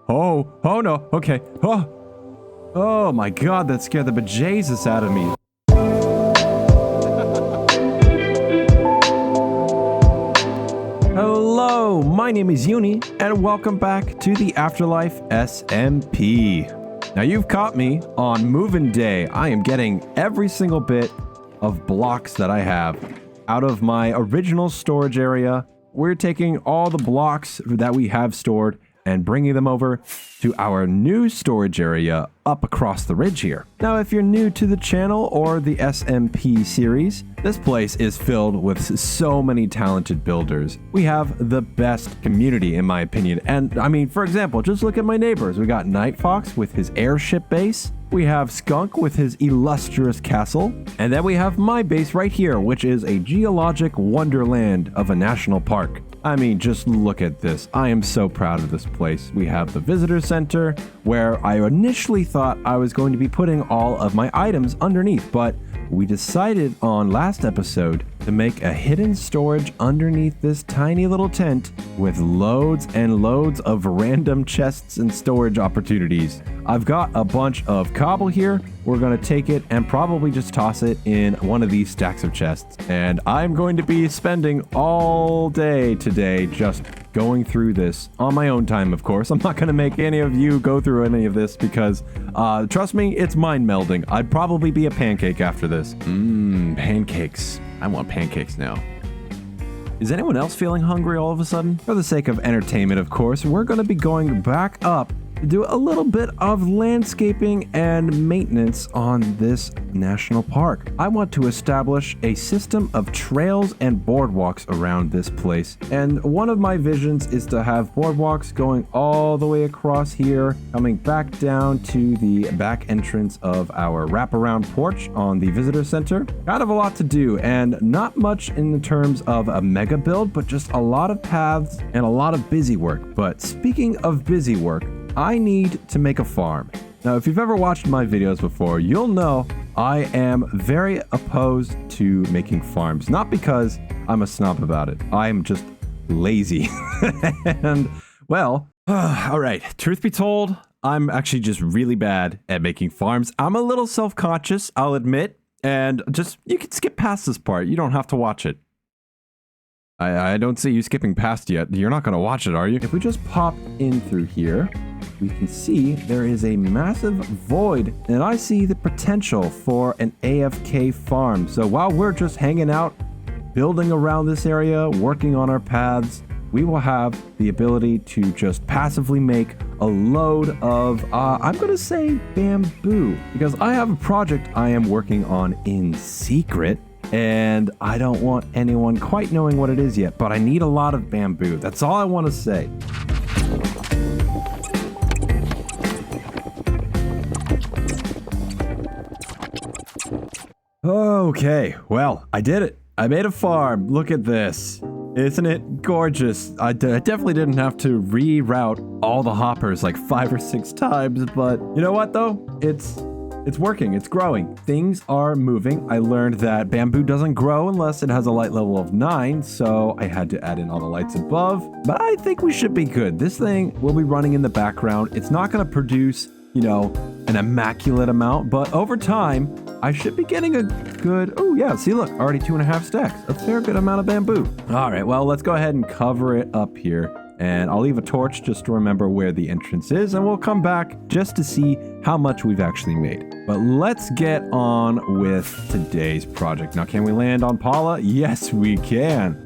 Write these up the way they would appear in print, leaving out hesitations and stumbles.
Oh no. Okay. Oh my God, that scared the bejesus out of me. Hello, my name is Uni, and welcome back to the Afterlife SMP. Now you've caught me on moving day. I am getting every single bit of blocks that I have out of my original storage area. We're taking all the blocks that we have stored and bringing them over to our new storage area up across the ridge here. Now, if you're new to the channel or the SMP series, this place is filled with so many talented builders. We have the best community, in my opinion. And I mean, for example, just look at my neighbors. We got Night Fox with his airship base. We have Skunk with his illustrious castle. And then we have my base right here, which is a geologic wonderland of a national park. I mean, just look at this. I am so proud of this place. We have the visitor center, where I initially thought I was going to be putting all of my items underneath, but we decided on last episode to make a hidden storage underneath this tiny little tent with loads and loads of random chests and storage opportunities. I've got a bunch of cobble here. We're going to take it and probably just toss it in one of these stacks of chests. And I'm going to be spending all day today just going through this on my own time, of course. I'm not going to make any of you go through any of this because, trust me, it's mind melding. I'd probably be a pancake after this. Pancakes. I want pancakes now. Is anyone else feeling hungry all of a sudden? For the sake of entertainment, of course, we're going to be going back up to do a little bit of landscaping and maintenance on this national park. I want to establish a system of trails and boardwalks around this place. And one of my visions is to have boardwalks going all the way across here, coming back down to the back entrance of our wraparound porch on the visitor center. Kind of a lot to do, and not much in the terms of a mega build, but just a lot of paths and a lot of busy work. But speaking of busy work, I need to make a farm. Now, if you've ever watched my videos before, you'll know I am very opposed to making farms. Not because I'm a snob about it. I'm just lazy. And, well, all right. Truth be told, I'm actually just really bad at making farms. I'm a little self-conscious, I'll admit. And just, you can skip past this part. You don't have to watch it. I don't see you skipping past yet. You're not going to watch it, are you? If we just pop in through here, we can see there is a massive void, and I see the potential for an AFK farm. So while we're just hanging out, building around this area, working on our paths, we will have the ability to just passively make a load of, I'm going to say bamboo, because I have a project I am working on in secret. And I don't want anyone quite knowing what it is yet, but I need a lot of bamboo. That's all I want to say. Okay, well, I did it. I made a farm. Look at this. Isn't it gorgeous? I definitely didn't have to reroute all the hoppers like 5 or 6 times, but you know what though? It's working, it's growing. Things are moving. I learned that bamboo doesn't grow unless it has a light level of 9, so I had to add in all the lights above. But I think we should be good. This thing will be running in the background. It's not going to produce, you know, an immaculate amount, but over time, I should be getting a good... Oh yeah, see look, already 2.5 stacks. A fair good amount of bamboo. All right, well, let's go ahead and cover it up here. And I'll leave a torch just to remember where the entrance is, and we'll come back just to see how much we've actually made. But let's get on with today's project. Now, can we land on Paula? Yes, we can.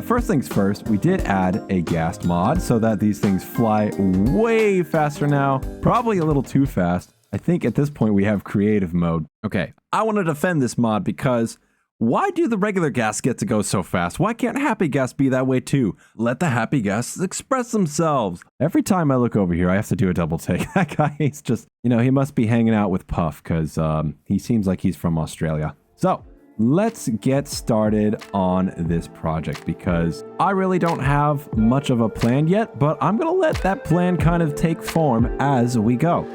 First things first, we did add a ghast mod so that these things fly way faster now. Probably a little too fast. I think at this point we have creative mode. Okay, I want to defend this mod because why do the regular ghasts get to go so fast? Why can't happy ghasts be that way too? Let the happy ghasts express themselves. Every time I look over here, I have to do a double take. That guy is just, you know, he must be hanging out with Puff because he seems like he's from Australia. So let's get started on this project because I really don't have much of a plan yet, but I'm going to let that plan kind of take form as we go.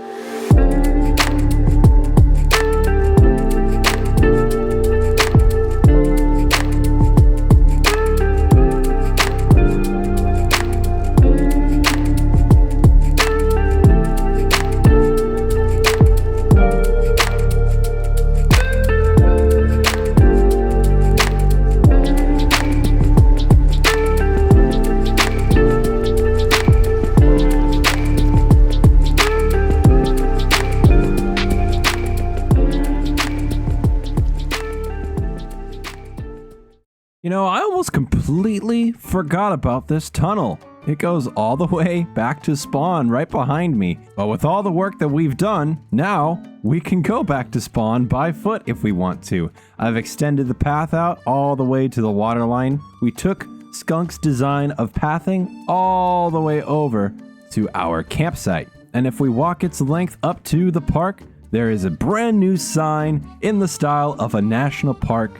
I almost completely forgot about this tunnel. It goes all the way back to spawn right behind me. But with all the work that we've done, now we can go back to spawn by foot if we want to. I've extended the path out all the way to the water line. We took Skunk's design of pathing all the way over to our campsite. And if we walk its length up to the park, there is a brand new sign in the style of a national park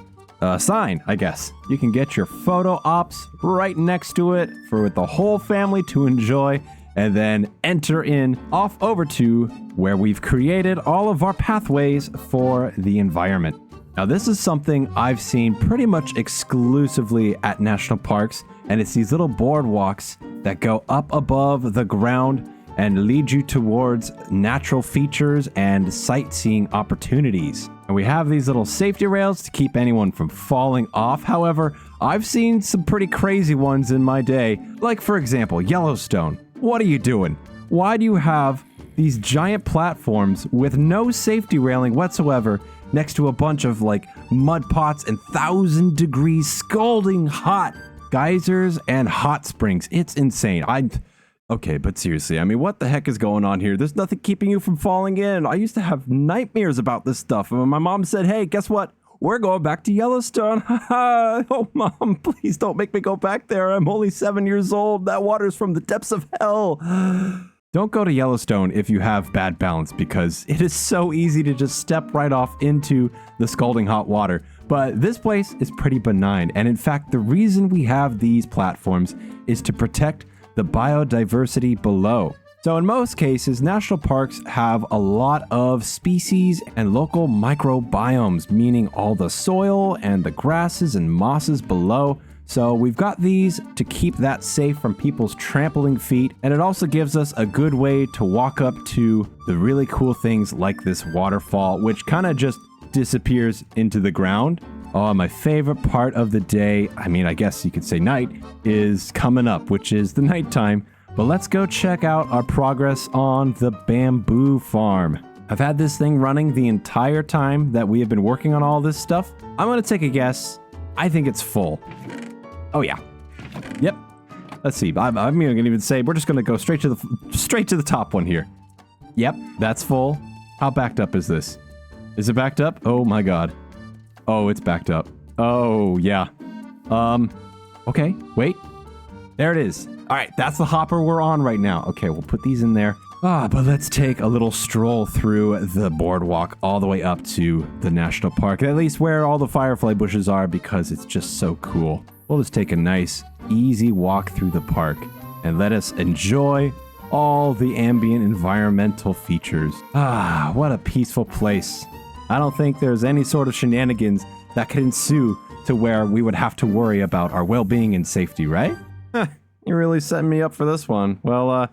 sign, I guess. You can get your photo ops right next to it for the whole family to enjoy, and then enter in off over to where we've created all of our pathways for the environment. Now, this is something I've seen pretty much exclusively at national parks, and it's these little boardwalks that go up above the ground and lead you towards natural features and sightseeing opportunities. And we have these little safety rails to keep anyone from falling off. However, I've seen some pretty crazy ones in my day. Like, for example, Yellowstone. What are you doing? Why do you have these giant platforms with no safety railing whatsoever next to a bunch of like mud pots and 1,000-degree scalding hot geysers and hot springs? It's insane. Okay, but seriously, I mean, what the heck is going on here? There's nothing keeping you from falling in. I used to have nightmares about this stuff. And my mom said, hey, guess what? We're going back to Yellowstone. Oh, Mom, please don't make me go back there. I'm only 7 years old. That water's from the depths of hell. Don't go to Yellowstone if you have bad balance, because it is so easy to just step right off into the scalding hot water. But this place is pretty benign. And in fact, the reason we have these platforms is to protect the biodiversity below. So in most cases, national parks have a lot of species and local microbiomes, meaning all the soil and the grasses and mosses below. So we've got these to keep that safe from people's trampling feet, and it also gives us a good way to walk up to the really cool things like this waterfall, which kind of just disappears into the ground. Oh, my favorite part of the day, I mean, I guess you could say night, is coming up, which is the nighttime. But let's go check out our progress on the bamboo farm. I've had this thing running the entire time that we have been working on all this stuff. I'm going to take a guess. I think it's full. Oh, yeah. Yep. Let's see. I'm going to even say we're just going to go straight to the top one here. Yep, that's full. How backed up is this? Is it backed up? Oh, my God. Oh, it's backed up. Oh, yeah. Okay, wait. There it is. All right, that's the hopper we're on right now. Okay, we'll put these in there. But let's take a little stroll through the boardwalk all the way up to the national park, at least where all the firefly bushes are, because it's just so cool. We'll just take a nice, easy walk through the park and let us enjoy all the ambient environmental features. What a peaceful place. I don't think there's any sort of shenanigans that could ensue to where we would have to worry about our well-being and safety, right? You're really setting me up for this one. Well,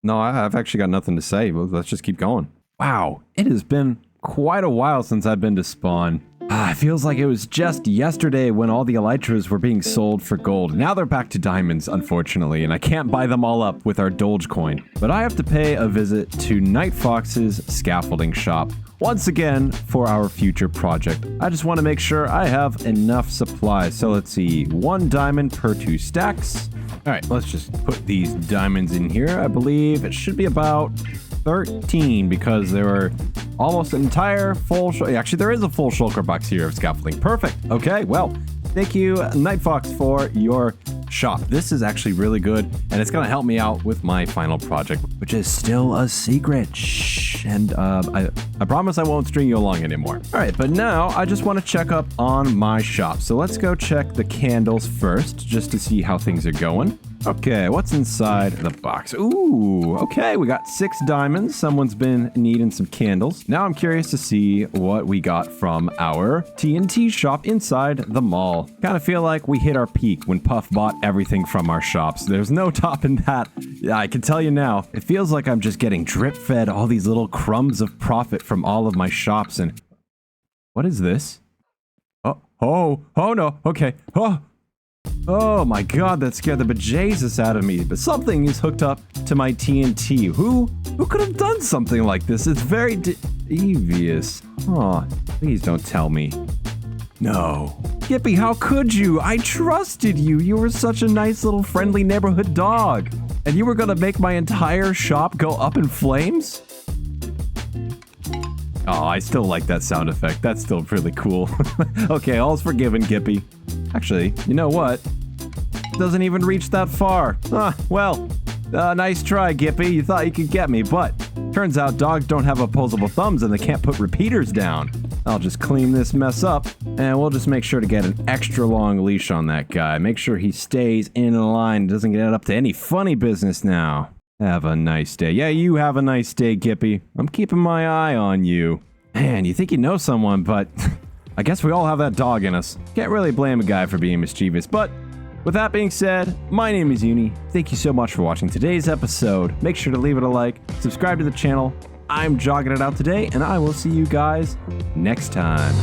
no, I've actually got nothing to say. Well, let's just keep going. Wow, it has been quite a while since I've been to spawn. It feels like it was just yesterday when all the elytras were being sold for gold. Now they're back to diamonds, unfortunately, and I can't buy them all up with our Dogecoin. But I have to pay a visit to Night Fox's scaffolding shop once again for our future project. I just want to make sure I have enough supplies. So let's see, 1 diamond per 2 stacks. All right, let's just put these diamonds in here. I believe it should be about 13 because there were almost an entire full... Actually, there is a full shulker box here of scaffolding. Perfect. Okay, well, thank you, Night Fox, for your shop. This is actually really good, and it's going to help me out with my final project, which is still a secret. Shh. And I promise I won't string you along anymore. All right, but now I just want to check up on my shop. So let's go check the candles first, just to see how things are going. Okay, what's inside the box? Ooh, okay, we got 6 diamonds. Someone's been needing some candles. Now I'm curious to see what we got from our TNT shop inside the mall. Kind of feel like we hit our peak when Puff bought everything from our shops. There's no topping that. I can tell you now, it feels like I'm just getting drip-fed all these little crumbs of profit from all of my shops. And what is this? Oh no, okay. Oh my God, that scared the bejesus out of me. But something is hooked up to my TNT. Who could have done something like this? It's very devious. Oh, please don't tell me. No. Skippy, how could you? I trusted you. You were such a nice little friendly neighborhood dog. And you were gonna make my entire shop go up in flames? Oh, I still like that sound effect. That's still really cool. Okay, all's forgiven, Gippy. Actually, you know what? Doesn't even reach that far. Nice try, Gippy. You thought you could get me, but turns out dogs don't have opposable thumbs and they can't put repeaters down. I'll just clean this mess up, and we'll just make sure to get an extra long leash on that guy. Make sure he stays in line and doesn't get up to any funny business now. Have a nice day. Yeah, you have a nice day, Gippy. I'm keeping my eye on you. Man, you think you know someone, but I guess we all have that dog in us. Can't really blame a guy for being mischievous, but with that being said, my name is Uni. Thank you so much for watching today's episode. Make sure to leave it a like, subscribe to the channel. I'm jogging it out today, and I will see you guys next time.